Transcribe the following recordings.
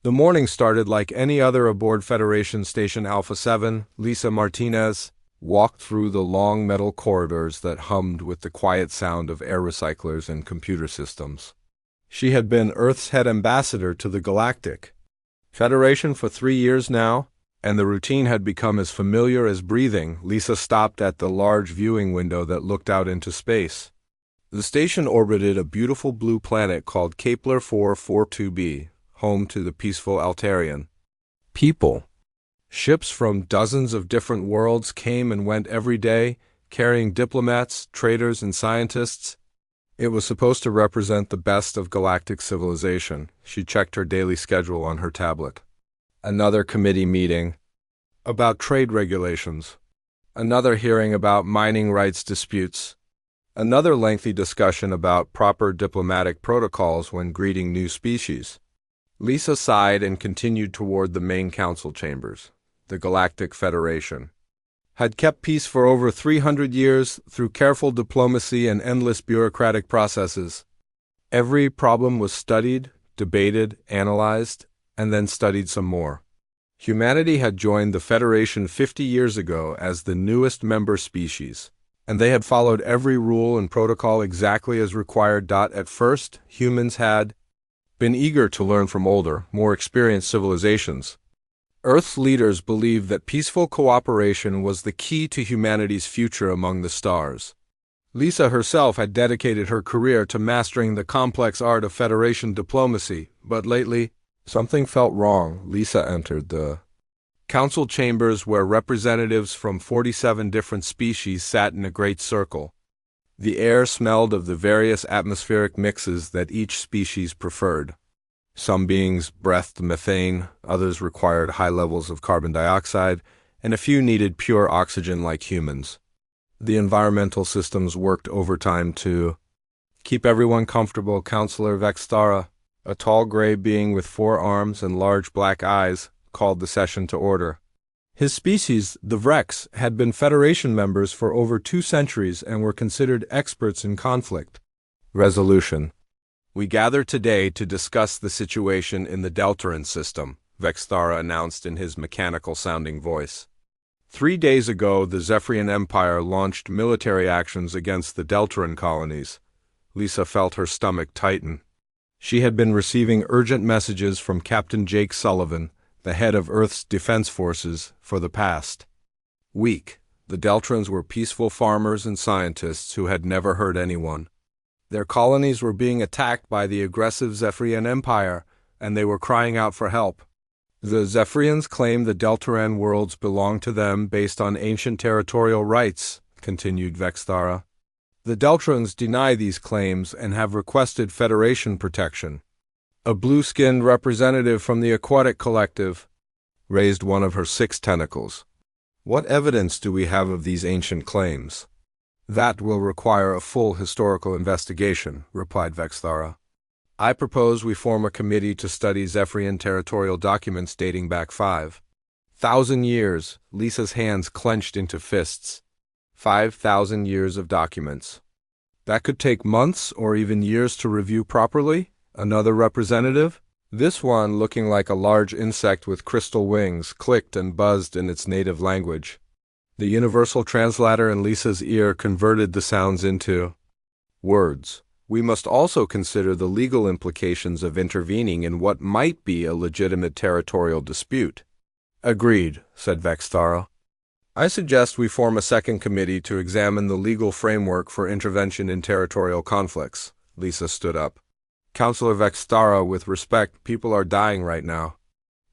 The morning started like any other aboard Federation Station Alpha 7. Lisa Martinez walked through the long metal corridors that hummed with the quiet sound of air recyclers and computer systems. She had been Earth's head ambassador to the Galactic Federation for 3 years now, and the routine had become as familiar as breathing. Lisa stopped at the large viewing window that looked out into space. The station orbited a beautiful blue planet called Kepler 442b, home to the peaceful Altarian people. Ships from dozens of different worlds came and went every day, carrying diplomats, traders, and scientists. It was supposed to represent the best of galactic civilization. She checked her daily schedule on her tablet. Another committee meeting about trade regulations. Another hearing about mining rights disputes. Another lengthy discussion about proper diplomatic protocols when greeting new species. Lisa sighed and continued toward the main council chambers. The Galactic Federation had kept peace for over 300 years through careful diplomacy and endless bureaucratic processes. Every problem was studied, debated, analyzed, and then studied some more. Humanity had joined the Federation 50 years ago as the newest member species, and they had followed every rule and protocol exactly as required. At first, humans had been eager to learn from older, more experienced civilizations. Earth's leaders believed that peaceful cooperation was the key to humanity's future among the stars. Lisa herself had dedicated her career to mastering the complex art of Federation diplomacy, but lately, something felt wrong. Lisa entered the council chambers where representatives from 47 different species sat in a great circle. The air smelled of the various atmospheric mixes that each species preferred. Some beings breathed methane, others required high levels of carbon dioxide, and a few needed pure oxygen like humans. The environmental systems worked overtime to keep everyone comfortable. Counselor Vextara, a tall gray being with 4 arms and large black eyes, called the session to order. His species, the Vrex, had been Federation members for over 2 centuries and were considered experts in conflict resolution. We gather today to discuss the situation in the Deltaran system, Vextara announced in his mechanical-sounding voice. 3 days ago, the Zephyrian Empire launched military actions against the Deltaran colonies. Lisa felt her stomach tighten. She had been receiving urgent messages from Captain Jake Sullivan, the head of Earth's defense forces, for the past week. The Deltarans were peaceful farmers and scientists who had never hurt anyone. Their colonies were being attacked by the aggressive Zephyrian Empire, and they were crying out for help. The Zephyrians claim the Deltaran worlds belong to them based on ancient territorial rights, continued Vextara. The Deltarans deny these claims and have requested Federation protection. A blue-skinned representative from the Aquatic Collective raised one of her 6 tentacles. What evidence do we have of these ancient claims? That will require a full historical investigation, replied Vextara. I propose we form a committee to study Zephyrian territorial documents dating back 5,000 years. Lisa's hands clenched into fists. 5,000 years of documents. That could take months or even years to review properly. Another representative, this one looking like a large insect with crystal wings, clicked and buzzed in its native language. The universal translator in Lisa's ear converted the sounds into words. We must also consider the legal implications of intervening in what might be a legitimate territorial dispute. Agreed, said Vextara. I suggest we form a second committee to examine the legal framework for intervention in territorial conflicts. Lisa stood up. Counselor Vextara, with respect, people are dying right now.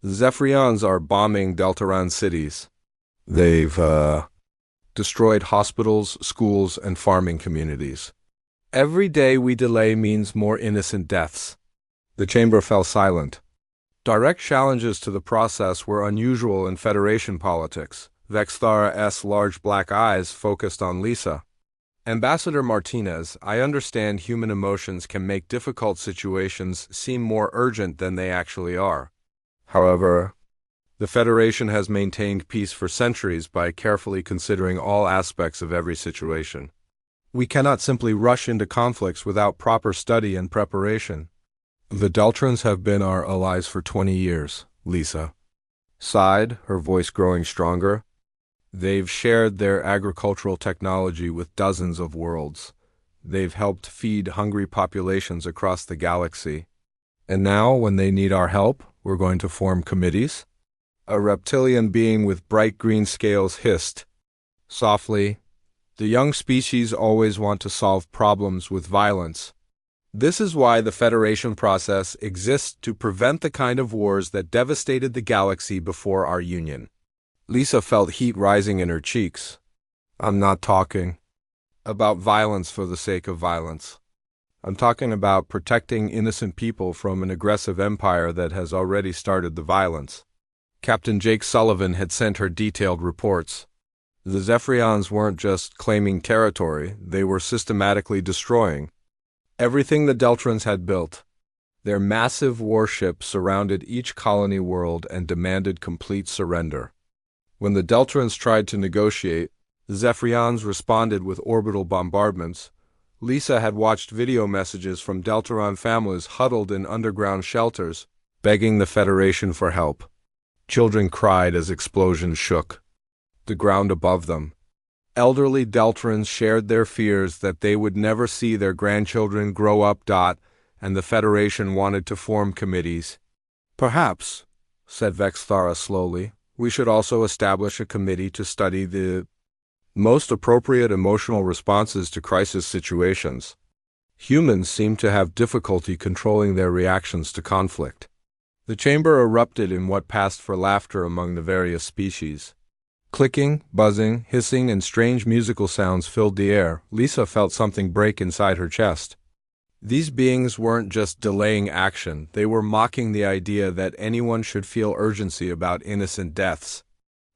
The Zephyrians are bombing Deltaran cities. They've destroyed hospitals, schools, and farming communities. Every day we delay means more innocent deaths. The chamber fell silent. Direct challenges to the process were unusual in Federation politics. Vextara's large black eyes focused on Lisa. Ambassador Martinez, I understand human emotions can make difficult situations seem more urgent than they actually are. However, the Federation has maintained peace for centuries by carefully considering all aspects of every situation. We cannot simply rush into conflicts without proper study and preparation. The Deltrans have been our allies for 20 years, Lisa sighed, her voice growing stronger. They've shared their agricultural technology with dozens of worlds. They've helped feed hungry populations across the galaxy. And now, when they need our help, we're going to form committees? A reptilian being with bright green scales hissed softly. The young species always want to solve problems with violence. This is why the Federation process exists, to prevent the kind of wars that devastated the galaxy before our union. Lisa felt heat rising in her cheeks. I'm not talking about violence for the sake of violence. I'm talking about protecting innocent people from an aggressive empire that has already started the violence. Captain Jake Sullivan had sent her detailed reports. The Zephyrians weren't just claiming territory, they were systematically destroying everything the Deltrans had built. Their massive warships surrounded each colony world and demanded complete surrender. When the Deltrans tried to negotiate, the Zephyrians responded with orbital bombardments. Lisa had watched video messages from Deltaron families huddled in underground shelters, begging the Federation for help. Children cried as explosions shook the ground above them. Elderly Deltrans shared their fears that they would never see their grandchildren grow up. And the Federation wanted to form committees. Perhaps, said Vexthara slowly, we should also establish a committee to study the most appropriate emotional responses to crisis situations. Humans seem to have difficulty controlling their reactions to conflict. The chamber erupted in what passed for laughter among the various species. Clicking, buzzing, hissing, and strange musical sounds filled the air. Lisa felt something break inside her chest. These beings weren't just delaying action, they were mocking the idea that anyone should feel urgency about innocent deaths.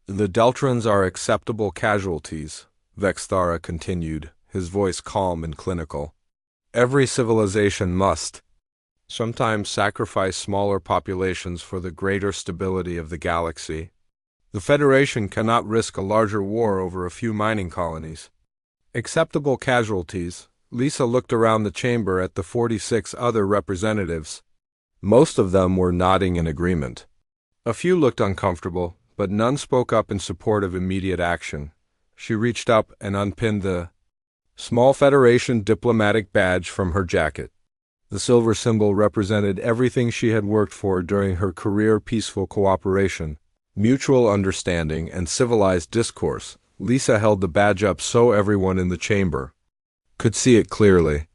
The Deltrans are acceptable casualties, Vexthara continued, his voice calm and clinical. Every civilization must sometimes sacrifice smaller populations for the greater stability of the galaxy. The Federation cannot risk a larger war over a few mining colonies. Acceptable casualties. Lisa looked around the chamber at the 46 other representatives. Most of them were nodding in agreement. A few looked uncomfortable, but none spoke up in support of immediate action. She reached up and unpinned the small Federation diplomatic badge from her jacket. The silver symbol represented everything she had worked for during her career: peaceful cooperation, mutual understanding, and civilized discourse. Lisa held the badge up so everyone in the chamber could see it clearly.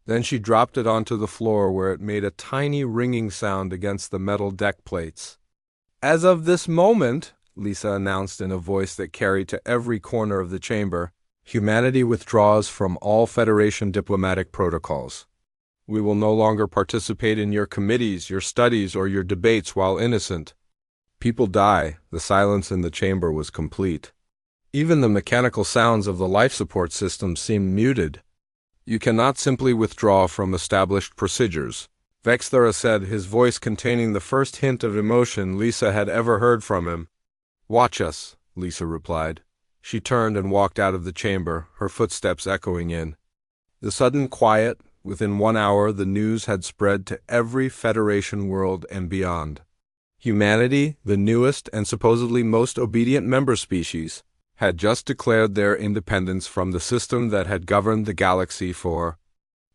Then she dropped it onto the floor, where it made a tiny ringing sound against the metal deck plates. As of this moment, Lisa announced in a voice that carried to every corner of the chamber, humanity withdraws from all Federation diplomatic protocols. We will no longer participate in your committees, your studies, or your debates while innocent people die. The silence in the chamber was complete. Even the mechanical sounds of the life support system seemed muted. You cannot simply withdraw from established procedures, Vexthara said, his voice containing the first hint of emotion Lisa had ever heard from him. Watch us, Lisa replied. She turned and walked out of the chamber, her footsteps echoing in the sudden quiet. Within 1 hour, the news had spread to every Federation world and beyond. Humanity, the newest and supposedly most obedient member species, had just declared their independence from the system that had governed the galaxy for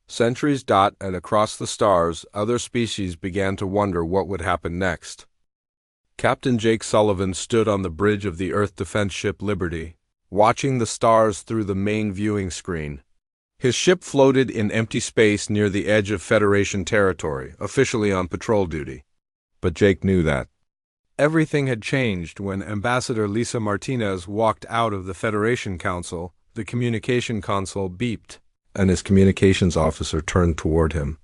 centuries. And across the stars, other species began to wonder what would happen next. Captain Jake Sullivan stood on the bridge of the Earth defense ship Liberty, watching the stars through the main viewing screen. His ship floated in empty space near the edge of Federation territory, officially on patrol duty. But Jake knew that everything had changed when Ambassador Lisa Martinez walked out of the Federation Council. The communication console beeped, and his communications officer turned toward him.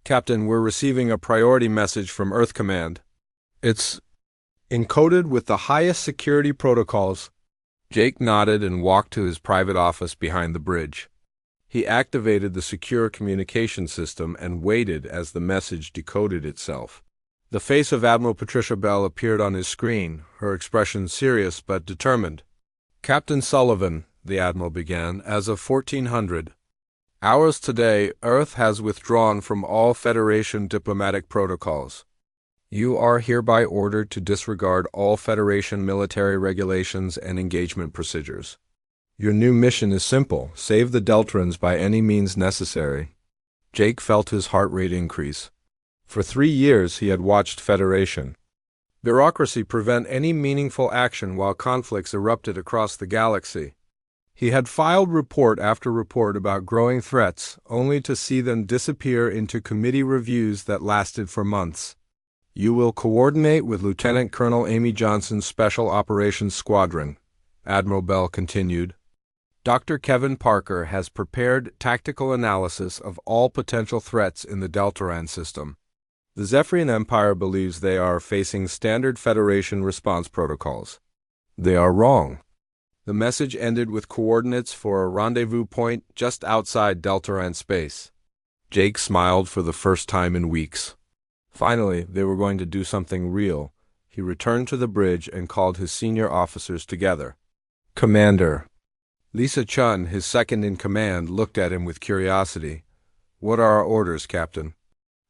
Captain, we're receiving a priority message from Earth Command. It's encoded with the highest security protocols. Jake nodded and walked to his private office behind the bridge. He activated the secure communication system and waited as the message decoded itself. The face of Admiral Patricia Bell appeared on his screen, her expression serious but determined. Captain Sullivan, the Admiral began, as of 1400, Hours today, Earth has withdrawn from all Federation diplomatic protocols. You are hereby ordered to disregard all Federation military regulations and engagement procedures. Your new mission is simple: save the Deltrans by any means necessary. Jake felt his heart rate increase. For 3 years he had watched Federation bureaucracy prevent any meaningful action while conflicts erupted across the galaxy. He had filed report after report about growing threats, only to see them disappear into committee reviews that lasted for months. You will coordinate with Lieutenant Colonel Amy Johnson's Special Operations Squadron, Admiral Bell continued. Dr. Kevin Parker has prepared tactical analysis of all potential threats in the Deltaran system. The Zephyrian Empire believes they are facing standard Federation response protocols. They are wrong. The message ended with coordinates for a rendezvous point just outside Deltaran space. Jake smiled for the first time in weeks. Finally, they were going to do something real. He returned to the bridge and called his senior officers together. Commander. Lisa Chun, his second-in-command, looked at him with curiosity. What are our orders, Captain?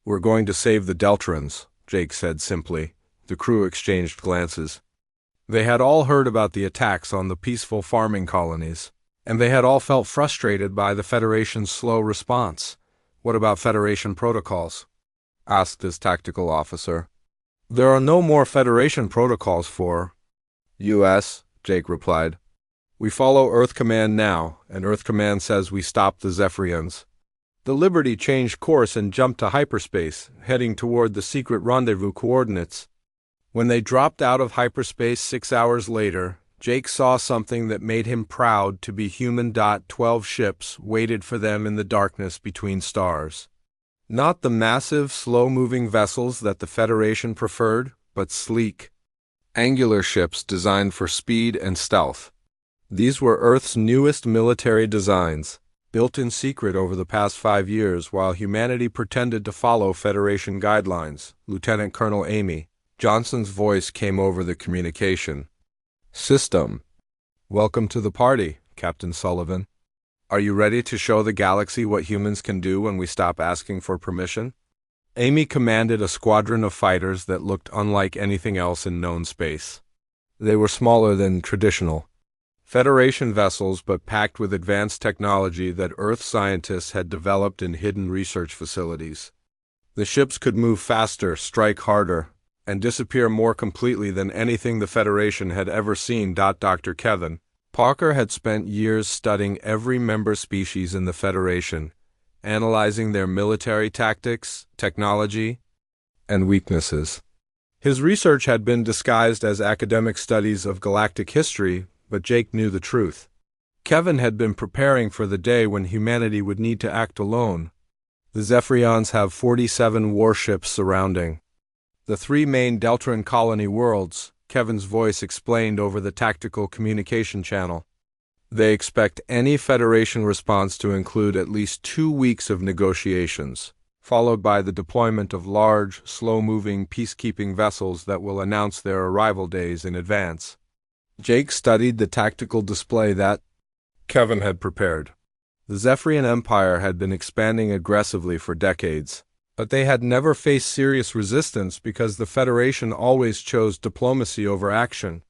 We're going to save the Deltrans, Jake said simply. The crew exchanged glances. They had all heard about the attacks on the peaceful farming colonies, and they had all felt frustrated by the Federation's slow response. What about Federation protocols? Asked his tactical officer. There are no more Federation protocols for U.S., Jake replied. We follow Earth Command now, and Earth Command says we stop the Zephyrians. The Liberty changed course and jumped to hyperspace, heading toward the secret rendezvous coordinates. When they dropped out of hyperspace 6 hours later, Jake saw something that made him proud to be human. 12 ships waited for them in the darkness between stars. Not the massive, slow-moving vessels that the Federation preferred, but sleek, angular ships designed for speed and stealth. These were Earth's newest military designs, built in secret over the past 5 years while humanity pretended to follow Federation guidelines. Lieutenant Colonel Amy Johnson's voice came over the communication. System. Welcome to the party, Captain Sullivan. Are you ready to show the galaxy what humans can do when we stop asking for permission? Amy commanded a squadron of fighters that looked unlike anything else in known space. They were smaller than traditional Federation vessels, but packed with advanced technology that Earth scientists had developed in hidden research facilities. The ships could move faster, strike harder, and disappear more completely than anything the Federation had ever seen. Dr. Kevin Parker had spent years studying every member species in the Federation, analyzing their military tactics, technology, and weaknesses. His research had been disguised as academic studies of galactic history, but Jake knew the truth. Kevin had been preparing for the day when humanity would need to act alone. The Zephyrians have 47 warships surrounding the 3 main Deltran colony worlds, Kevin's voice explained over the tactical communication channel. They expect any Federation response to include at least 2 weeks of negotiations, followed by the deployment of large, slow-moving peacekeeping vessels that will announce their arrival days in advance. Jake studied the tactical display that Kevin had prepared. The Zephyrian Empire had been expanding aggressively for decades, but they had never faced serious resistance because the Federation always chose diplomacy over action.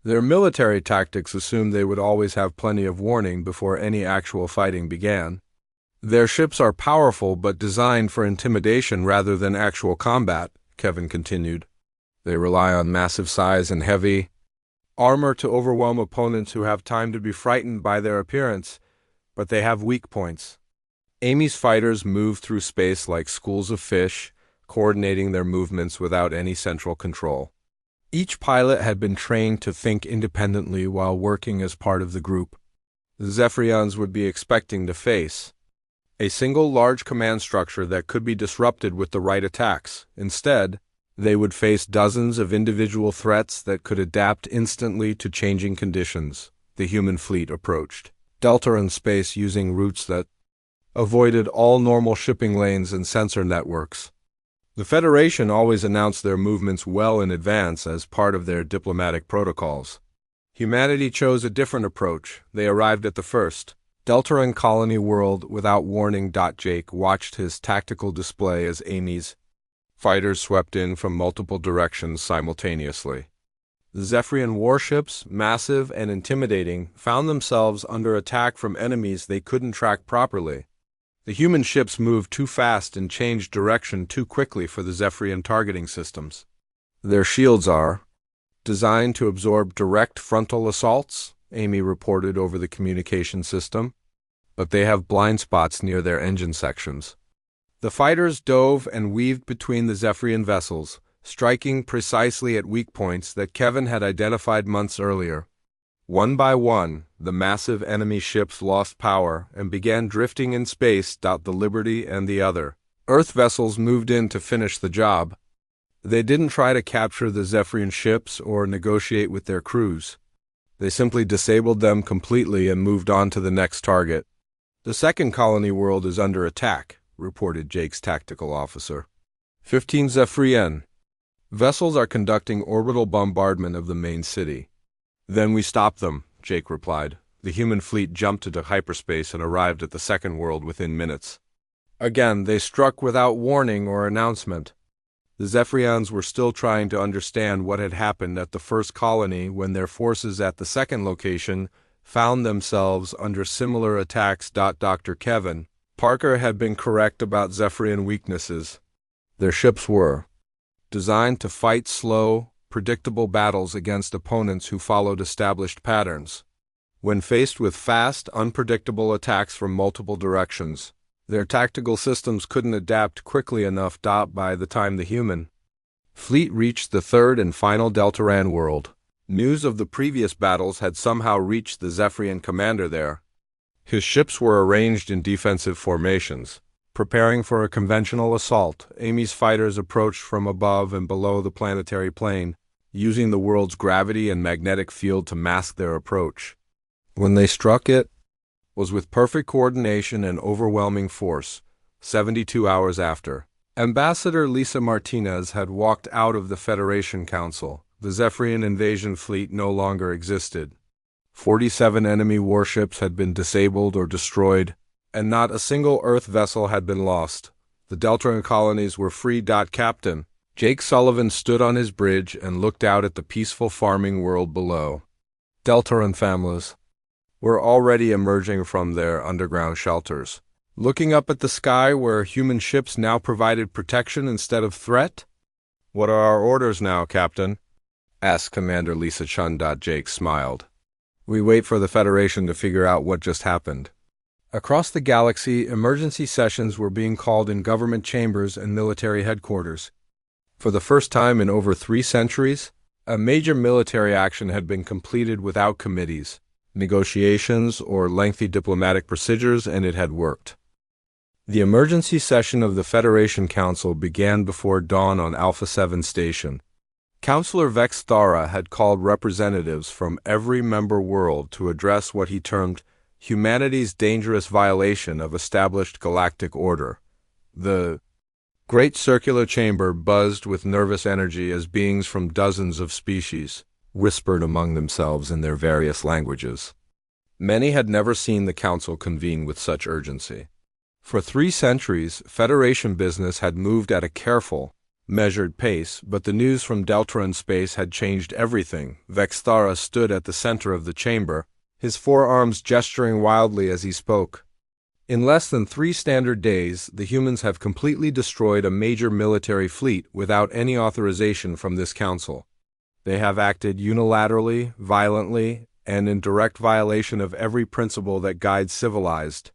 Their military tactics assumed they would always have plenty of warning before any actual fighting began. Their ships are powerful but designed for intimidation rather than actual combat, Kevin continued. They rely on massive size and heavy armor to overwhelm opponents who have time to be frightened by their appearance, but they have weak points. Amy's fighters move through space like schools of fish, coordinating their movements without any central control. Each pilot had been trained to think independently while working as part of the group. The Zephyrians would be expecting to face a single large command structure that could be disrupted with the right attacks. Instead, they would face dozens of individual threats that could adapt instantly to changing conditions. The human fleet approached Deltaran space using routes that avoided all normal shipping lanes and sensor networks. The Federation always announced their movements well in advance as part of their diplomatic protocols. Humanity chose a different approach. They arrived at the first Deltaran colony world without warning. Jake watched his tactical display as Amy's fighters swept in from multiple directions simultaneously. The Zephyrian warships, massive and intimidating, found themselves under attack from enemies they couldn't track properly. The human ships moved too fast and changed direction too quickly for the Zephyrian targeting systems. Their shields are designed to absorb direct frontal assaults, Amy reported over the communication system, but they have blind spots near their engine sections. The fighters dove and weaved between the Zephyrian vessels, striking precisely at weak points that Kevin had identified months earlier. One by one, the massive enemy ships lost power and began drifting in space. The Liberty and the other Earth vessels moved in to finish the job. They didn't try to capture the Zephyrian ships or negotiate with their crews. They simply disabled them completely and moved on to the next target. The second colony world is under attack, reported Jake's tactical officer. 15 Zephyrian vessels are conducting orbital bombardment of the main city. Then we stop them, Jake replied. The human fleet jumped into hyperspace and arrived at the second world within minutes. Again, they struck without warning or announcement. The Zephyrians were still trying to understand what had happened at the first colony when their forces at the second location found themselves under similar attacks. Dr. Kevin Parker had been correct about Zephyrian weaknesses. Their ships were designed to fight slow, predictable battles against opponents who followed established patterns. When faced with fast, unpredictable attacks from multiple directions, their tactical systems couldn't adapt quickly enough. By the time the human fleet reached the third and final Deltaran world, news of the previous battles had somehow reached the Zephyrian commander there. His ships were arranged in defensive formations, preparing for a conventional assault. Amy's fighters approached from above and below the planetary plane, using the world's gravity and magnetic field to mask their approach. When they struck, it was with perfect coordination and overwhelming force. 72 hours after Ambassador Lisa Martinez had walked out of the Federation Council, the Zephyrian invasion fleet no longer existed. 47 enemy warships had been disabled or destroyed, and not a single Earth vessel had been lost. The Deltaran colonies were free. Captain Jake Sullivan stood on his bridge and looked out at the peaceful farming world below. Deltaran families were already emerging from their underground shelters, looking up at the sky where human ships now provided protection instead of threat. "What are our orders now, Captain?" asked Commander Lisa Chun. Jake smiled. "We wait for the Federation to figure out what just happened." Across the galaxy, emergency sessions were being called in government chambers and military headquarters. For the first time in over 3 centuries, a major military action had been completed without committees, negotiations, or lengthy diplomatic procedures, and it had worked. The emergency session of the Federation Council began before dawn on Alpha 7 Station. Councillor Vex Thara had called representatives from every member world to address what he termed humanity's dangerous violation of established galactic order. The great circular chamber buzzed with nervous energy as beings from dozens of species whispered among themselves in their various languages. Many had never seen the council convene with such urgency. For 3 centuries, Federation business had moved at a careful, measured pace, but the news from Deltaran space had changed everything. Vex Thara stood at the center of the chamber, his forearms gesturing wildly as he spoke. In less than 3 standard days, the humans have completely destroyed a major military fleet without any authorization from this council. They have acted unilaterally, violently, and in direct violation of every principle that guides civilized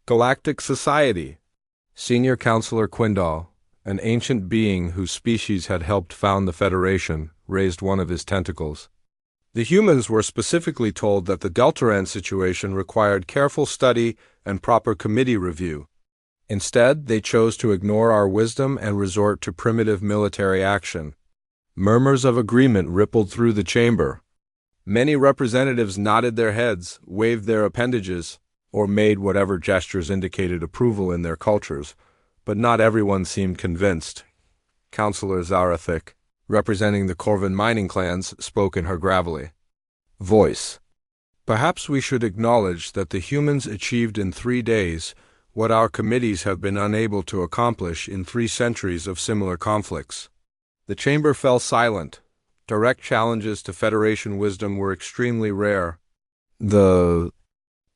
galactic society. Senior Counselor Quindal, an ancient being whose species had helped found the Federation, raised one of his tentacles. The humans were specifically told that the Deltaran situation required careful study and proper committee review. Instead, they chose to ignore our wisdom and resort to primitive military action. Murmurs of agreement rippled through the chamber. Many representatives nodded their heads, waved their appendages, or made whatever gestures indicated approval in their cultures, but not everyone seemed convinced. Councillor Zarathik, representing the Corvin mining clans, spoke in her gravelly voice. Perhaps we should acknowledge that the humans achieved in 3 days what our committees have been unable to accomplish in 3 centuries of similar conflicts. The chamber fell silent. Direct challenges to Federation wisdom were extremely rare. The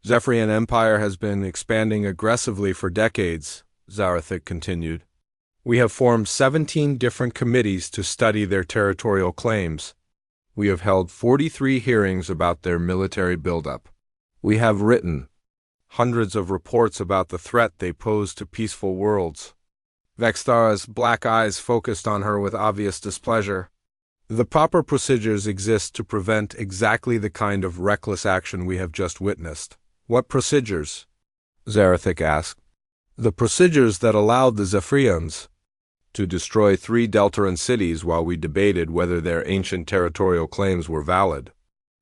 Zephyrian Empire has been expanding aggressively for decades, Zarathik continued. We have formed 17 different committees to study their territorial claims. We have held 43 hearings about their military buildup. We have written hundreds of reports about the threat they pose to peaceful worlds. Vextara's black eyes focused on her with obvious displeasure. The proper procedures exist to prevent exactly the kind of reckless action we have just witnessed. What procedures? Zarathik asked. The procedures that allowed the Zephyrians to destroy 3 Deltaran cities while we debated whether their ancient territorial claims were valid.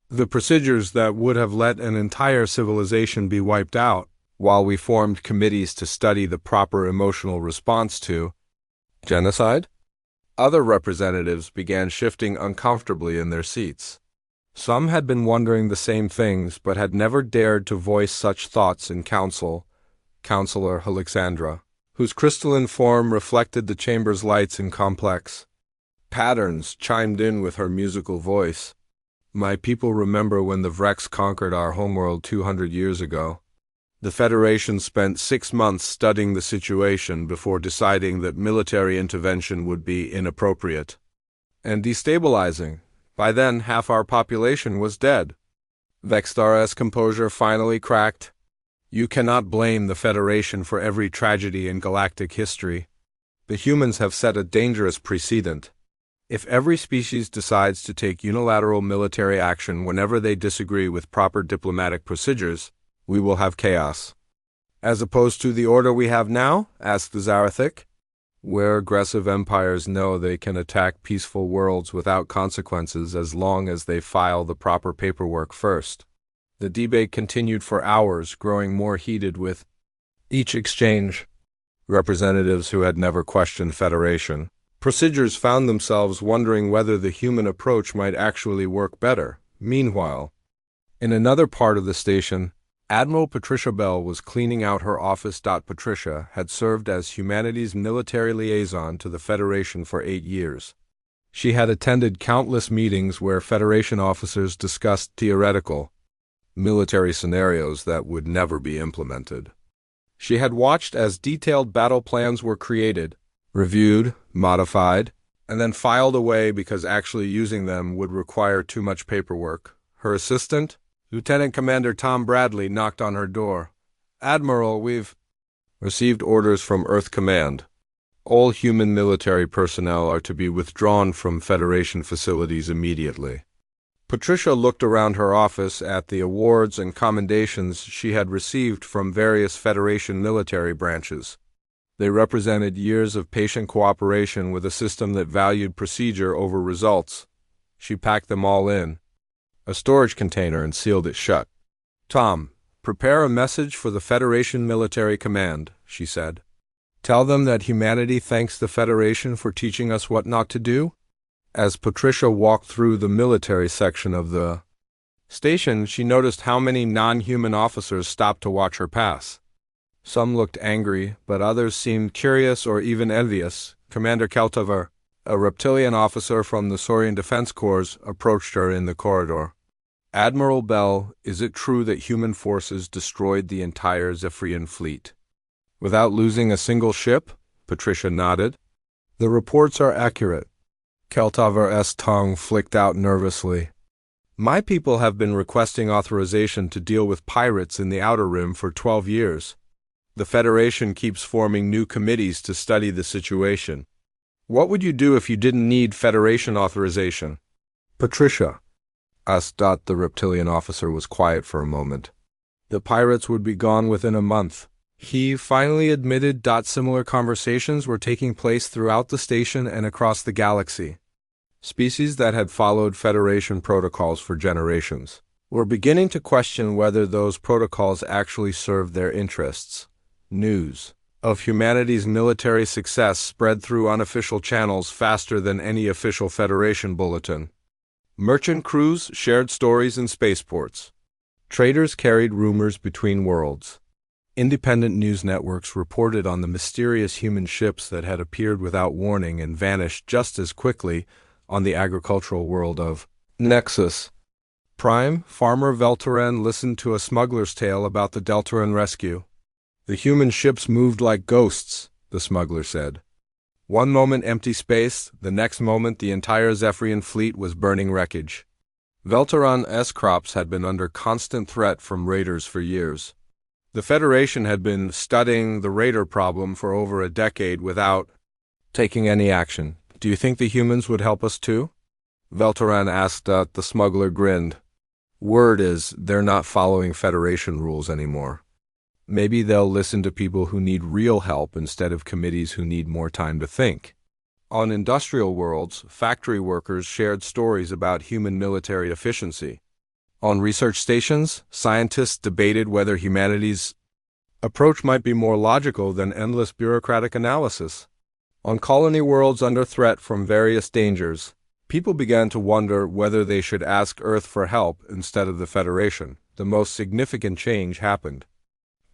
The procedures that would have let an entire civilization be wiped out while we formed committees to study the proper emotional response to genocide? Other representatives began shifting uncomfortably in their seats. Some had been wondering the same things but had never dared to voice such thoughts in council. Counselor Alexandra, whose crystalline form reflected the chamber's lights in complex patterns, chimed in with her musical voice. My people remember when the Vrex conquered our homeworld 200 years ago. The Federation spent 6 months studying the situation before deciding that military intervention would be inappropriate and destabilizing. By then, half our population was dead. Vextara's composure finally cracked. You cannot blame the Federation for every tragedy in galactic history. The humans have set a dangerous precedent. If every species decides to take unilateral military action whenever they disagree with proper diplomatic procedures, we will have chaos. As opposed to the order we have now? Asked Zarathik. Where aggressive empires know they can attack peaceful worlds without consequences as long as they file the proper paperwork first. The debate continued for hours, growing more heated with each exchange. Representatives who had never questioned Federation procedures found themselves wondering whether the human approach might actually work better. Meanwhile, in another part of the station, Admiral Patricia Bell was cleaning out her office. Patricia had served as humanity's military liaison to the Federation for 8 years. She had attended countless meetings where Federation officers discussed theoretical military scenarios that would never be implemented. She had watched as detailed battle plans were created, reviewed, modified, and then filed away because actually using them would require too much paperwork. Her assistant, Lieutenant Commander Tom Bradley, knocked on her door. Admiral, we've received orders from Earth Command. All human military personnel are to be withdrawn from Federation facilities immediately. Patricia looked around her office at the awards and commendations she had received from various Federation military branches. They represented years of patient cooperation with a system that valued procedure over results. She packed them all in a storage container and sealed it shut. Tom, prepare a message for the Federation Military Command, she said. Tell them that humanity thanks the Federation for teaching us what not to do. As Patricia walked through the military section of the station, she noticed how many non-human officers stopped to watch her pass. Some looked angry, but others seemed curious or even envious. Commander Keltaver, a reptilian officer from the Saurian Defense Corps, approached her in the corridor. Admiral Bell, is it true that human forces destroyed the entire Zephyrian fleet without losing a single ship? Patricia nodded. The reports are accurate. Keltaver's tongue flicked out nervously. My people have been requesting authorization to deal with pirates in the Outer Rim for 12 years. The Federation keeps forming new committees to study the situation. What would you do if you didn't need Federation authorization? Patricia asked. The reptilian officer was quiet for a moment. The pirates would be gone within a month. He finally admitted. Similar conversations were taking place throughout the station and across the galaxy. Species that had followed Federation protocols for generations were beginning to question whether those protocols actually served their interests. News of humanity's military success spread through unofficial channels faster than any official Federation bulletin. Merchant crews shared stories in spaceports. Traders carried rumors between worlds. Independent news networks reported on the mysterious human ships that had appeared without warning and vanished just as quickly on the agricultural world of Nexus. Prime, Farmer Velteren listened to a smuggler's tale about the Deltaran rescue. The human ships moved like ghosts, the smuggler said. One moment empty space, the next moment the entire Zephyrian fleet was burning wreckage. Velteran's crops had been under constant threat from raiders for years. The Federation had been studying the raider problem for over a decade without taking any action. Do you think the humans would help us too? Velteran asked. The smuggler grinned. Word is, they're not following Federation rules anymore. Maybe they'll listen to people who need real help instead of committees who need more time to think. On industrial worlds, factory workers shared stories about human military efficiency. On research stations, scientists debated whether humanity's approach might be more logical than endless bureaucratic analysis. On colony worlds under threat from various dangers, people began to wonder whether they should ask Earth for help instead of the Federation. The most significant change happened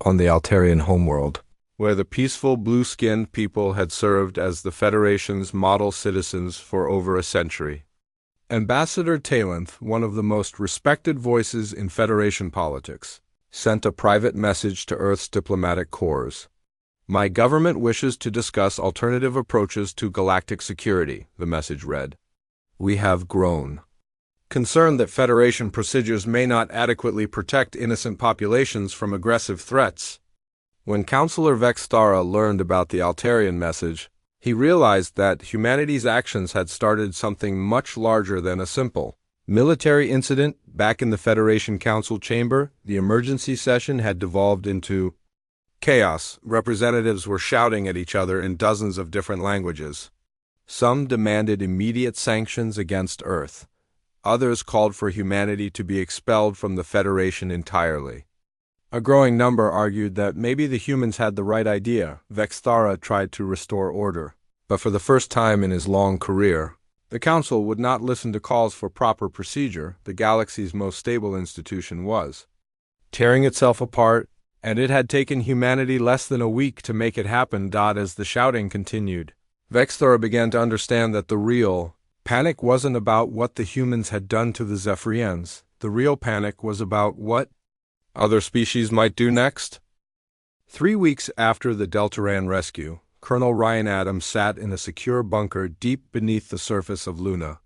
on the Altarian homeworld, where the peaceful blue-skinned people had served as the Federation's model citizens for over a century. Ambassador Talenth, one of the most respected voices in Federation politics, sent a private message to Earth's diplomatic corps. My government wishes to discuss alternative approaches to galactic security, the message read. We have grown concerned that Federation procedures may not adequately protect innocent populations from aggressive threats. When Counselor Vextara learned about the Altarian message, he realized that humanity's actions had started something much larger than a simple military incident. Back in the Federation Council chamber, the emergency session had devolved into chaos. Representatives were shouting at each other in dozens of different languages. Some demanded immediate sanctions against Earth. Others called for humanity to be expelled from the Federation entirely. A growing number argued that maybe the humans had the right idea. Vextara tried to restore order. But for the first time in his long career, the Council would not listen to calls for proper procedure. The galaxy's most stable institution was tearing itself apart, and it had taken humanity less than a week to make it happen. As the shouting continued, Vextara began to understand that the real panic wasn't about what the humans had done to the Zephyrians. The real panic was about what other species might do next. 3 weeks after the Deltaran rescue, Colonel Ryan Adams sat in a secure bunker deep beneath the surface of Luna.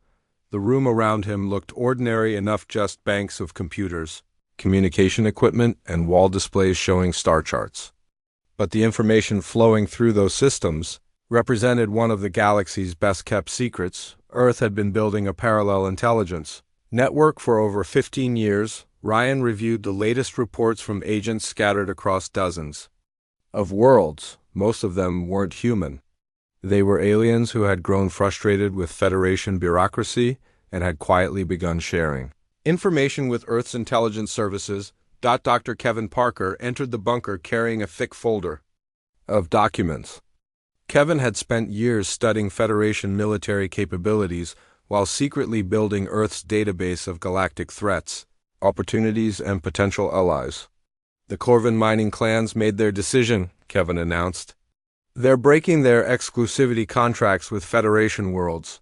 The room around him looked ordinary enough, just banks of computers, communication equipment, and wall displays showing star charts. But the information flowing through those systems represented one of the galaxy's best-kept secrets. Earth had been building a parallel intelligence network for over 15 years. Ryan reviewed the latest reports from agents scattered across dozens of worlds. Most of them weren't human. They were aliens who had grown frustrated with Federation bureaucracy and had quietly begun sharing information with Earth's intelligence services. Dr. Kevin Parker entered the bunker carrying a thick folder of documents. Kevin had spent years studying Federation military capabilities while secretly building Earth's database of galactic threats, opportunities, and potential allies. The Corvin mining clans made their decision, Kevin announced. They're breaking their exclusivity contracts with Federation worlds.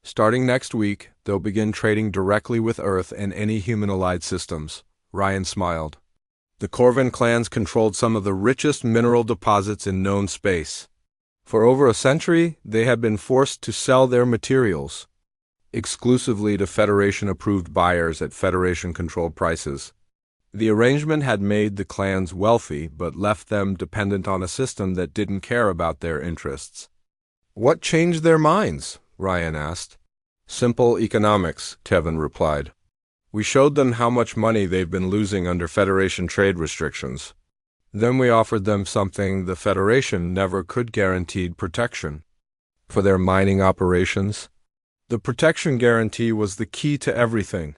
Starting next week, they'll begin trading directly with Earth and any human-allied systems. Ryan smiled. The Corvin clans controlled some of the richest mineral deposits in known space. For over a century, they had been forced to sell their materials exclusively to Federation-approved buyers at Federation-controlled prices. The arrangement had made the clans wealthy, but left them dependent on a system that didn't care about their interests. What changed their minds? Ryan asked. Simple economics, Kevin replied. We showed them how much money they've been losing under Federation trade restrictions. Then we offered them something the Federation never could: guaranteed protection for their mining operations. The protection guarantee was the key to everything.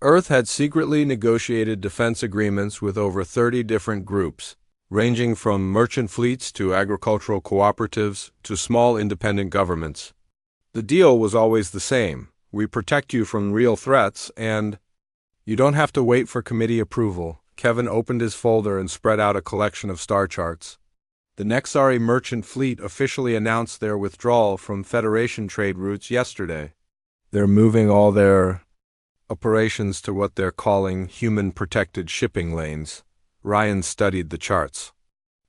Earth had secretly negotiated defense agreements with over 30 different groups, ranging from merchant fleets to agricultural cooperatives to small independent governments. The deal was always the same: we protect you from real threats, and You don't have to wait for committee approval. Kevin opened his folder and spread out a collection of star charts. The Nexari merchant fleet officially announced their withdrawal from Federation trade routes yesterday. They're moving all their operations to what they're calling human-protected shipping lanes. Ryan studied the charts.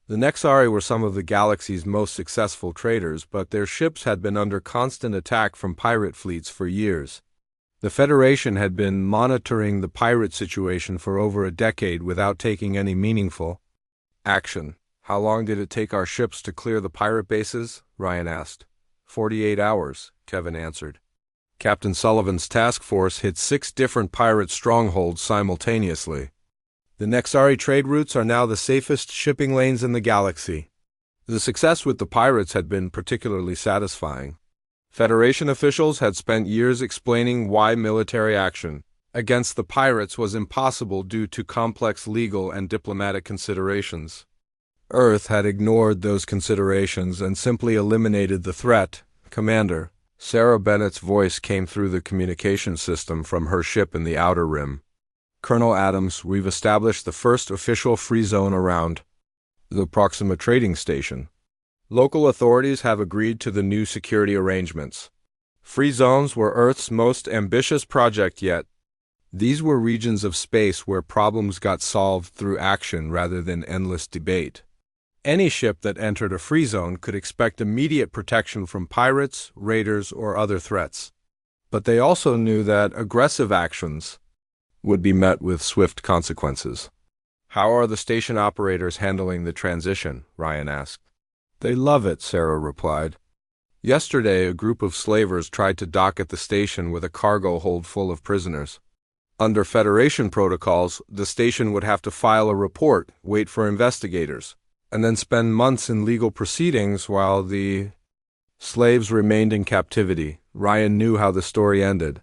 The Nexari were some of the galaxy's most successful traders, but their ships had been under constant attack from pirate fleets for years. The Federation had been monitoring the pirate situation for over a decade without taking any meaningful action. How long did it take our ships to clear the pirate bases? Ryan asked. 48 hours, Kevin answered. Captain Sullivan's task force hit 6 different pirate strongholds simultaneously. The Nexari trade routes are now the safest shipping lanes in the galaxy. The success with the pirates had been particularly satisfying. Federation officials had spent years explaining why military action against the pirates was impossible due to complex legal and diplomatic considerations. Earth had ignored those considerations and simply eliminated the threat. Commander, Sarah Bennett's voice came through the communication system from her ship in the Outer Rim. Colonel Adams, we've established the first official free zone around the Proxima trading station. Local authorities have agreed to the new security arrangements. Free zones were Earth's most ambitious project yet. These were regions of space where problems got solved through action rather than endless debate. Any ship that entered a free zone could expect immediate protection from pirates, raiders, or other threats. But they also knew that aggressive actions would be met with swift consequences. How are the station operators handling the transition? Ryan asked. They love it, Sarah replied. Yesterday, a group of slavers tried to dock at the station with a cargo hold full of prisoners. Under Federation protocols, the station would have to file a report, wait for investigators, and then spend months in legal proceedings while the slaves remained in captivity. Ryan knew how the story ended.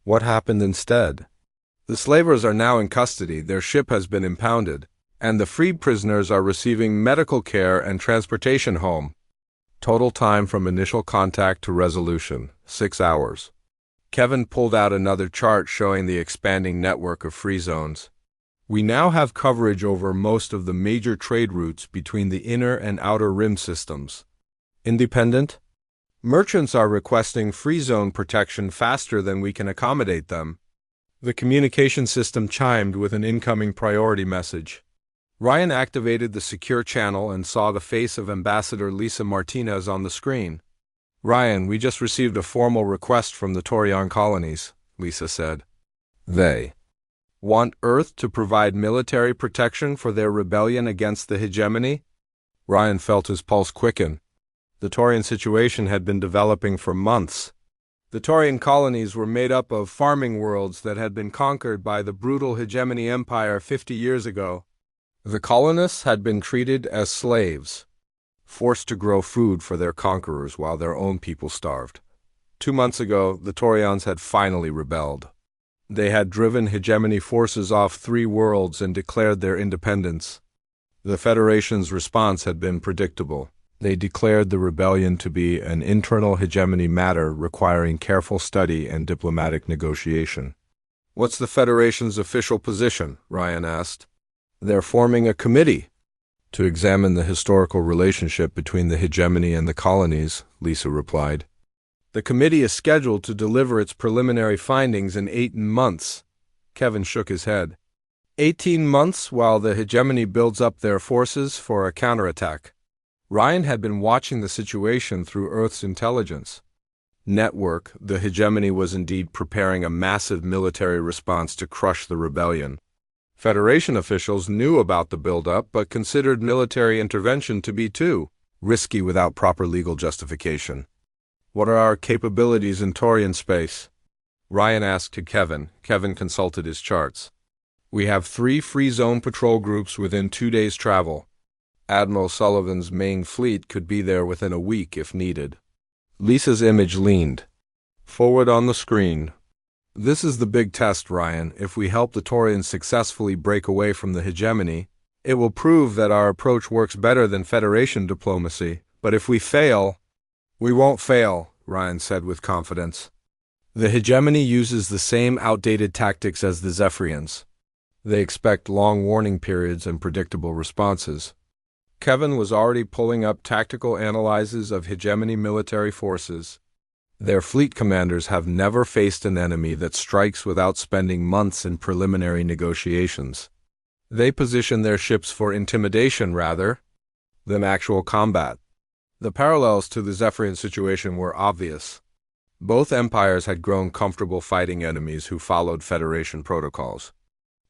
What happened instead? The slavers are now in custody, their ship has been impounded, and the freed prisoners are receiving medical care and transportation home. Total time from initial contact to resolution, 6 hours. Kevin pulled out another chart showing the expanding network of free zones. We now have coverage over most of the major trade routes between the inner and outer rim systems. Independent? Merchants are requesting free zone protection faster than we can accommodate them. The communication system chimed with an incoming priority message. Ryan activated the secure channel and saw the face of Ambassador Lisa Martinez on the screen. Ryan, we just received a formal request from the Torian colonies, Lisa said. They want Earth to provide military protection for their rebellion against the hegemony? Ryan felt his pulse quicken. The Torian situation had been developing for months. The Torian colonies were made up of farming worlds that had been conquered by the brutal hegemony empire 50 years ago. The colonists had been treated as slaves, forced to grow food for their conquerors while their own people starved. 2 months ago, the Torians had finally rebelled. They had driven hegemony forces off 3 worlds and declared their independence. The Federation's response had been predictable. They declared the rebellion to be an internal hegemony matter requiring careful study and diplomatic negotiation. What's the Federation's official position? Ryan asked. They're forming a committee to examine the historical relationship between the hegemony and the colonies, Lisa replied. The committee is scheduled to deliver its preliminary findings in 18 months. Kevin shook his head. 18 months while the hegemony builds up their forces for a counterattack. Ryan had been watching the situation through Earth's intelligence network. The hegemony was indeed preparing a massive military response to crush the rebellion. Federation officials knew about the buildup but considered military intervention to be too risky without proper legal justification. What are our capabilities in Torian space? Ryan asked to Kevin. Kevin consulted his charts. We have 3 free zone patrol groups within 2 days' travel. Admiral Sullivan's main fleet could be there within a week if needed. Lisa's image leaned forward on the screen. This is the big test, Ryan. If we help the Torians successfully break away from the hegemony, it will prove that our approach works better than Federation diplomacy. But if we fail, we won't fail, Ryan said with confidence. The hegemony uses the same outdated tactics as the Zephyrians. They expect long warning periods and predictable responses. Kevin was already pulling up tactical analyses of hegemony military forces. Their fleet commanders have never faced an enemy that strikes without spending months in preliminary negotiations. They position their ships for intimidation rather than actual combat. The parallels to the Zephyrian situation were obvious. Both empires had grown comfortable fighting enemies who followed Federation protocols.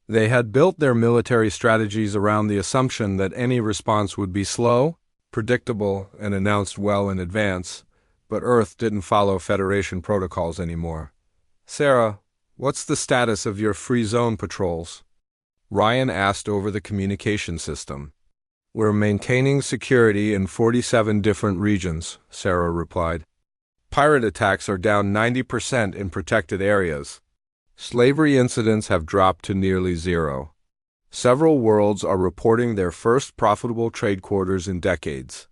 They had built their military strategies around the assumption that any response would be slow, predictable, and announced well in advance, but Earth didn't follow Federation protocols anymore. "Sarah, what's the status of your free zone patrols?" Ryan asked over the communication system. "We're maintaining security in 47 different regions," Sarah replied. "Pirate attacks are down 90% in protected areas. Slavery incidents have dropped to nearly zero. Several worlds are reporting their first profitable trade quarters in decades."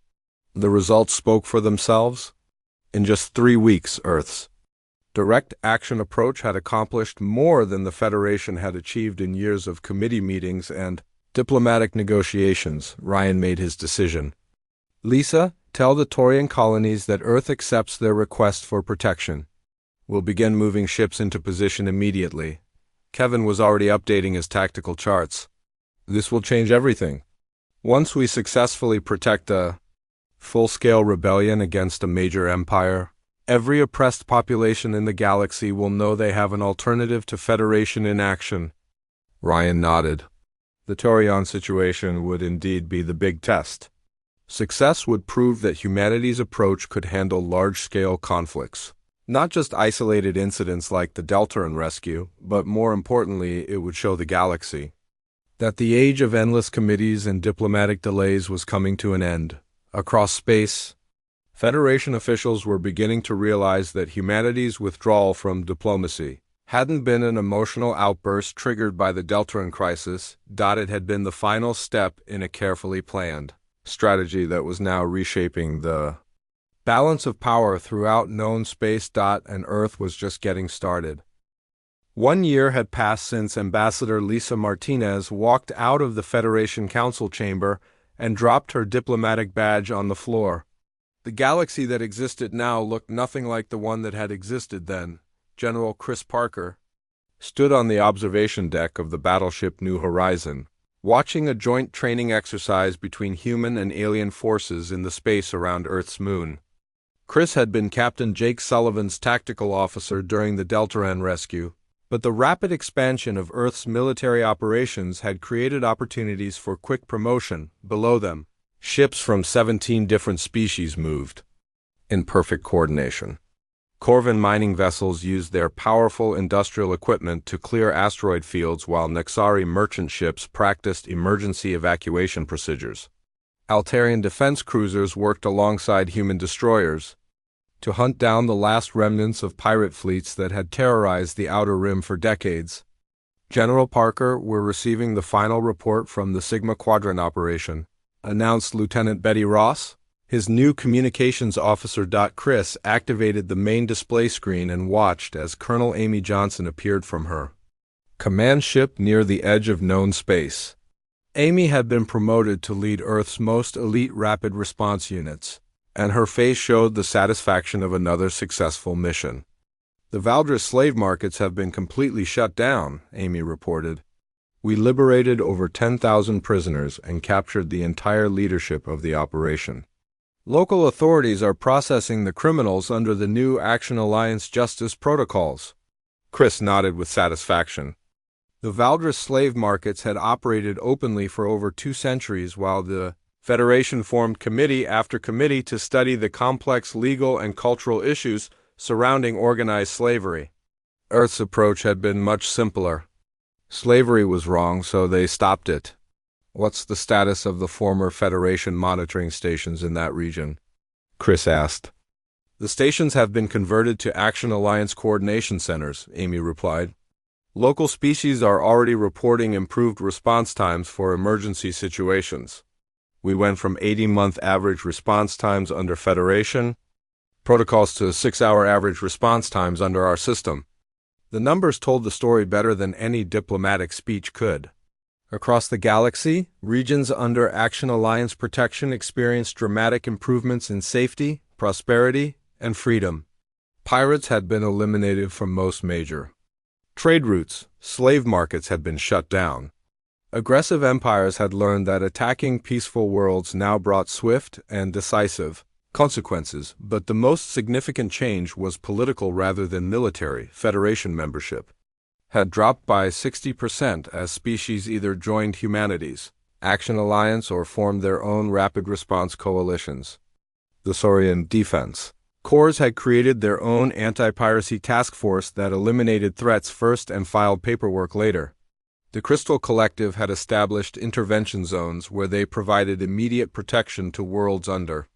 The results spoke for themselves. In just 3 weeks, Earth's direct action approach had accomplished more than the Federation had achieved in years of committee meetings and diplomatic negotiations. Ryan made his decision. "Lisa, tell the Taurian colonies that Earth accepts their request for protection. We'll begin moving ships into position immediately." Kevin was already updating his tactical charts. "This will change everything. Once we successfully protect a full-scale rebellion against a major empire, every oppressed population in the galaxy will know they have an alternative to Federation in action." Ryan nodded. The Taurian situation would indeed be the big test. Success would prove that humanity's approach could handle large-scale conflicts. Not just isolated incidents like the Deltaran rescue, but more importantly, it would show the galaxy that the age of endless committees and diplomatic delays was coming to an end. Across space, Federation officials were beginning to realize that humanity's withdrawal from diplomacy hadn't been an emotional outburst triggered by the Deltaran crisis. It had been the final step in a carefully planned strategy that was now reshaping the balance of power throughout known space. And Earth was just getting started. 1 year had passed since Ambassador Lisa Martinez walked out of the Federation Council chamber and dropped her diplomatic badge on the floor. The galaxy that existed now looked nothing like the one that had existed then. General Chris Parker stood on the observation deck of the battleship New Horizon, watching a joint training exercise between human and alien forces in the space around Earth's moon. Chris had been Captain Jake Sullivan's tactical officer during the Deltaran rescue, but the rapid expansion of Earth's military operations had created opportunities for quick promotion. Below them, ships from 17 different species moved in perfect coordination. Corvin mining vessels used their powerful industrial equipment to clear asteroid fields while Nexari merchant ships practiced emergency evacuation procedures. Altarian defense cruisers worked alongside human destroyers to hunt down the last remnants of pirate fleets that had terrorized the Outer Rim for decades. General Parker were receiving the final report from the Sigma Quadrant operation, announced Lieutenant Betty Ross. His new communications officer. Chris activated the main display screen and watched as Colonel Amy Johnson appeared from her command ship near the edge of known space. Amy had been promoted to lead Earth's most elite rapid response units, and her face showed the satisfaction of another successful mission. "The Valdris slave markets have been completely shut down," Amy reported. "We liberated over 10,000 prisoners and captured the entire leadership of the operation. Local authorities are processing the criminals under the new Action Alliance justice protocols." Chris nodded with satisfaction. The Valdris slave markets had operated openly for over 2 centuries while the Federation formed committee after committee to study the complex legal and cultural issues surrounding organized slavery. Earth's approach had been much simpler. Slavery was wrong, so they stopped it. "What's the status of the former Federation monitoring stations in that region?" Chris asked. "The stations have been converted to Action Alliance coordination centers," Amy replied. "Local species are already reporting improved response times for emergency situations. We went from 80-month average response times under Federation protocols to 6-hour average response times under our system. The numbers told the story better than any diplomatic speech could. Across the galaxy, regions under Action Alliance protection experienced dramatic improvements in safety, prosperity, and freedom. Pirates had been eliminated from most major trade routes. Slave markets had been shut down. Aggressive empires had learned that attacking peaceful worlds now brought swift and decisive consequences, but the most significant change was political rather than military. Federation membership had dropped by 60% as species either joined humanity's Action Alliance or formed their own rapid response coalitions. The Saurian Defense Corps had created their own anti-piracy task force that eliminated threats first and filed paperwork later. The Crystal Collective had established intervention zones where they provided immediate protection to worlds under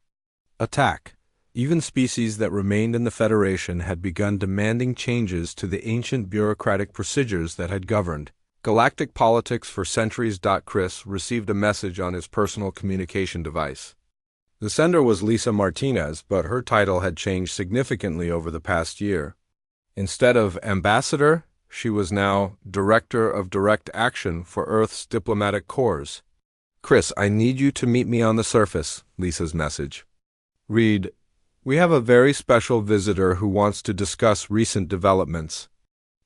attack. Even species that remained in the Federation had begun demanding changes to the ancient bureaucratic procedures that had governed galactic politics for centuries. Chris received a message on his personal communication device. The sender was Lisa Martinez, but her title had changed significantly over the past year. Instead of ambassador, she was now Director of Direct Action for Earth's Diplomatic Corps. Chris, I need you to meet me on the surface, Lisa's message. Read, we have a very special visitor who wants to discuss recent developments.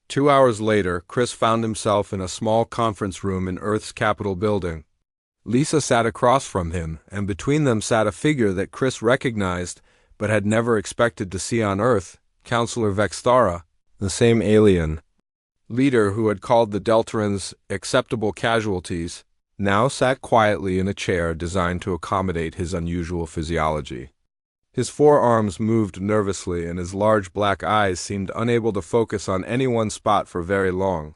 2 hours later, Chris found himself in a small conference room in Earth's Capitol building. Lisa sat across from him, and between them sat a figure that Chris recognized but had never expected to see on Earth, Counselor Vexthara, the same alien leader who had called the Deltarans acceptable casualties, now sat quietly in a chair designed to accommodate his unusual physiology. His forearms moved nervously, and his large black eyes seemed unable to focus on any one spot for very long.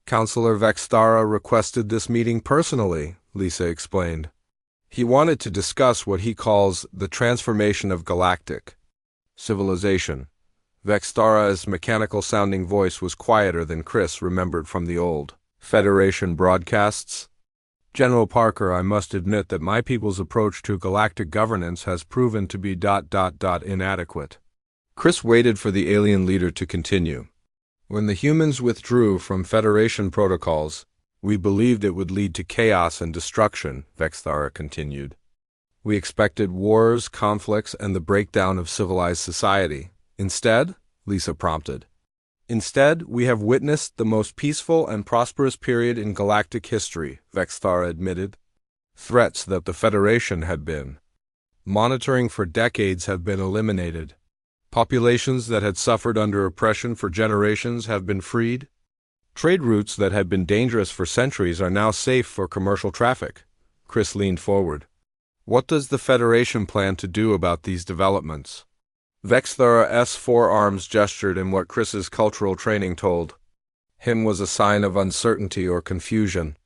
Counselor Vexthara requested this meeting personally, Lisa explained. He wanted to discuss what he calls the transformation of galactic civilization. Vexthara's mechanical-sounding voice was quieter than Chris remembered from the old Federation broadcasts. General Parker, I must admit that my people's approach to galactic governance has proven to be inadequate. Chris waited for the alien leader to continue. When the humans withdrew from Federation protocols, we believed it would lead to chaos and destruction, Vexthara continued. We expected wars, conflicts, and the breakdown of civilized society. Instead, Lisa prompted. Instead, we have witnessed the most peaceful and prosperous period in galactic history, Vexthara admitted. Threats that the Federation had been monitoring for decades have been eliminated. Populations that had suffered under oppression for generations have been freed. Trade routes that had been dangerous for centuries are now safe for commercial traffic. Chris leaned forward. What does the Federation plan to do about these developments? Vexthara's forearms gestured in what Chris's cultural training told him was a sign of uncertainty or confusion.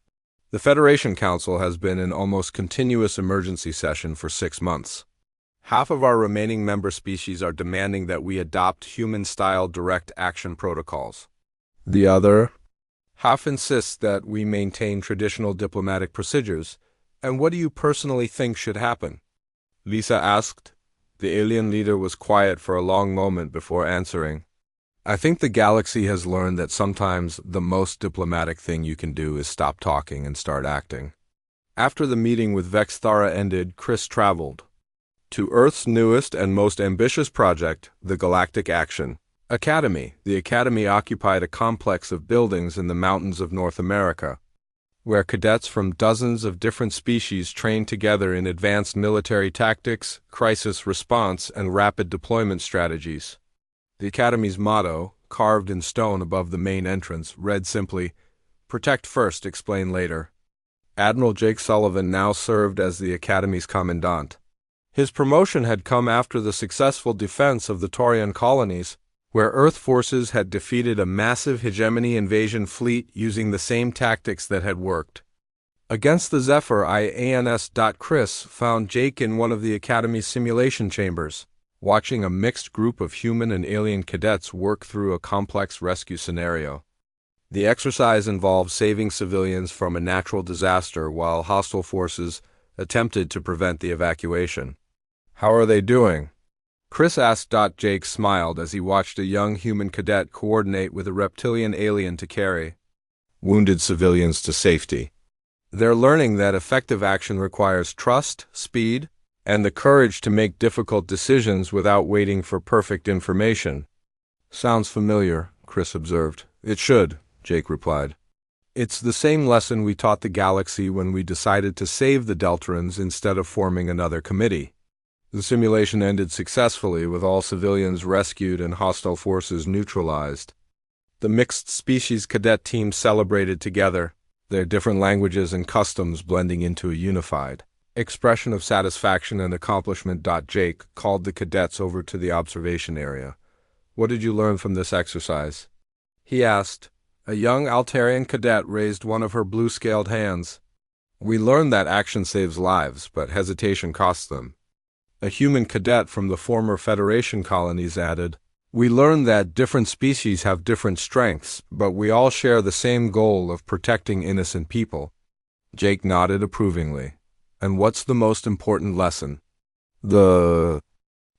The Federation Council has been in almost continuous emergency session for 6 months. Half of our remaining member species are demanding that we adopt human-style direct action protocols. The other half insists that we maintain traditional diplomatic procedures. And what do you personally think should happen? Lisa asked. The alien leader was quiet for a long moment before answering. I think the galaxy has learned that sometimes the most diplomatic thing you can do is stop talking and start acting. After the meeting with Vexthara ended, Chris traveled to Earth's newest and most ambitious project, the Galactic Action Academy. The Academy occupied a complex of buildings in the mountains of North America, where cadets from dozens of different species trained together in advanced military tactics, crisis response, and rapid deployment strategies. The Academy's motto, carved in stone above the main entrance, read simply, "Protect first, explain later." Admiral Jake Sullivan now served as the Academy's commandant. His promotion had come after the successful defense of the Taurian colonies, where Earth forces had defeated a massive hegemony invasion fleet using the same tactics that had worked against the Zephyr IANS. Chris found Jake in one of the Academy's simulation chambers, watching a mixed group of human and alien cadets work through a complex rescue scenario. The exercise involved saving civilians from a natural disaster while hostile forces attempted to prevent the evacuation. How are they doing? Chris asked. Jake smiled as he watched a young human cadet coordinate with a reptilian alien to carry wounded civilians to safety. They're learning that effective action requires trust, speed, and the courage to make difficult decisions without waiting for perfect information. Sounds familiar, Chris observed. It should, Jake replied. It's the same lesson we taught the galaxy when we decided to save the Deltarans instead of forming another committee. The simulation ended successfully, with all civilians rescued and hostile forces neutralized. The mixed species cadet team celebrated together, their different languages and customs blending into a unified expression of satisfaction and accomplishment. Jake called the cadets over to the observation area. What did you learn from this exercise? He asked. A young Altarian cadet raised one of her blue-scaled hands. We learned that action saves lives, but hesitation costs them. A human cadet from the former Federation colonies added, we learned that different species have different strengths, but we all share the same goal of protecting innocent people. Jake nodded approvingly. And what's the most important lesson? The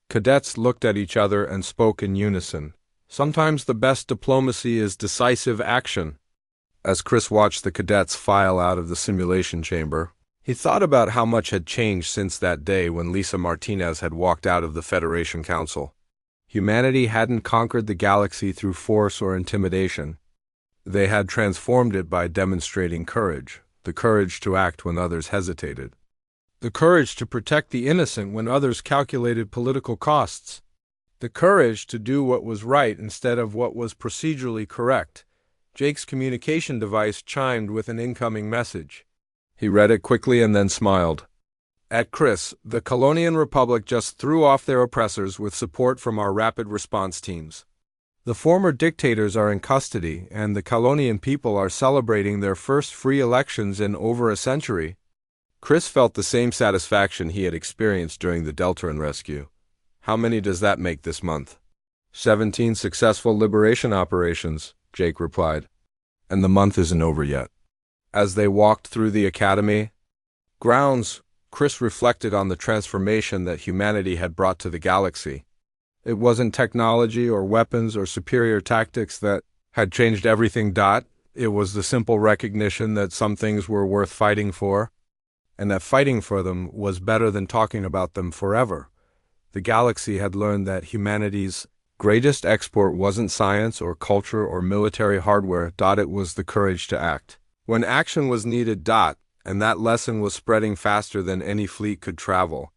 cadets looked at each other and spoke in unison. Sometimes the best diplomacy is decisive action. As Chris watched the cadets file out of the simulation chamber, he thought about how much had changed since that day when Lisa Martinez had walked out of the Federation Council. Humanity hadn't conquered the galaxy through force or intimidation. They had transformed it by demonstrating courage, the courage to act when others hesitated, the courage to protect the innocent when others calculated political costs, the courage to do what was right instead of what was procedurally correct. Jake's communication device chimed with an incoming message. He read it quickly and then smiled. At Chris, the Colonian Republic just threw off their oppressors with support from our rapid response teams. The former dictators are in custody, and the Colonian people are celebrating their first free elections in over a century. Chris felt the same satisfaction he had experienced during the Deltaran rescue. How many does that make this month? 17 successful liberation operations, Jake replied. And the month isn't over yet. As they walked through the academy grounds, Chris reflected on the transformation that humanity had brought to the galaxy. It wasn't technology or weapons or superior tactics that had changed everything. It was the simple recognition that some things were worth fighting for, and that fighting for them was better than talking about them forever. The galaxy had learned that humanity's greatest export wasn't science or culture or military hardware. It was the courage to act when action was needed. And that lesson was spreading faster than any fleet could travel.